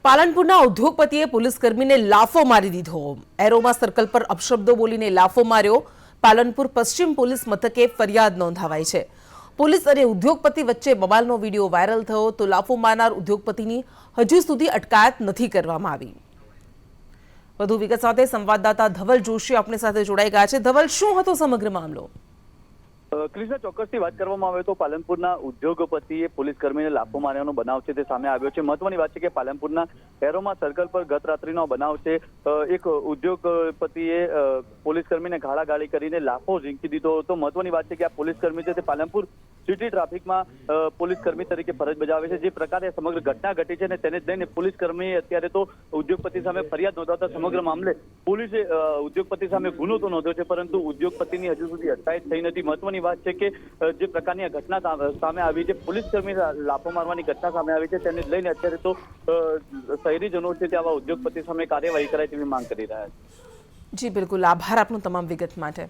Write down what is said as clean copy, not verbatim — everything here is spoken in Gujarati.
પાલનપુરના ઉદ્યોગપતિએ પોલીસકર્મીને લાફો મારી દીધો। એરોમા સર્કલ પર અપશબ્દો બોલીને લાફો માર્યો। પાલનપુર પશ્ચિમ પોલીસ મથકે ફરિયાદ નોંધાવાઈ છે। પોલીસ અને ઉદ્યોગપતિ વચ્ચે બબાલનો વિડીયો વાયરલ થયો તો લાફો મારનાર ઉદ્યોગપતિની હજુ સુધી અટકાયત નથી કરવામાં આવી। વધુ વિગત સાથે સંવાદદાતા ધવલ જોશી આપણી સાથે જોડાઈ ગયા છે। ધવલ, શું હતો સમગ્ર મામલો? ક્રિષ્ના, ચોક્કસથી વાત કરવામાં આવે તો પાલનપુરના ઉદ્યોગપતિએ પોલીસ કર્મીને લાફો માર્યાનો બનાવ છે તે સામે આવ્યો છે। મહત્વની વાત છે કે પાલનપુરના એરોમા સર્કલ પર ગત રાત્રિનો બનાવ છે। એક ઉદ્યોગપતિએ પોલીસ કર્મીને ગાળાગાળી કરીને લાફો ઝીંકી દીધો હતો। મહત્વની વાત છે કે આ પોલીસ કર્મી છે તે પાલનપુર સિટી ટ્રાફિકમાં પોલીસ કર્મી તરીકે ફરજ બજાવે છે। જે પ્રકારે સમગ્ર ઘટના ઘટી છે ને તેને જ લઈને પોલીસ કર્મીએ અત્યારે તો ઉદ્યોગપતિ સામે ફરિયાદ નોંધાવતા સમગ્ર મામલે પોલીસે ઉદ્યોગપતિ સામે ગુનો તો નોંધ્યો છે, પરંતુ ઉદ્યોગપતિની હજુ સુધી અટકાયત થઈ નથી। મહત્વની વાત છે કે જે પ્રકારની આ ઘટના સામે આવી છે, પોલીસ કર્મી લાફો મારવાની ઘટના સામે આવી છે, તેને લઈને અત્યારે તો શહેરીજનો છે તે આવા ઉદ્યોગપતિ સામે કાર્યવાહી કરાય તેવી માંગ કરી રહ્યા છે। જી બિલકુલ, આભાર આપનો તમામ વિગત માટે।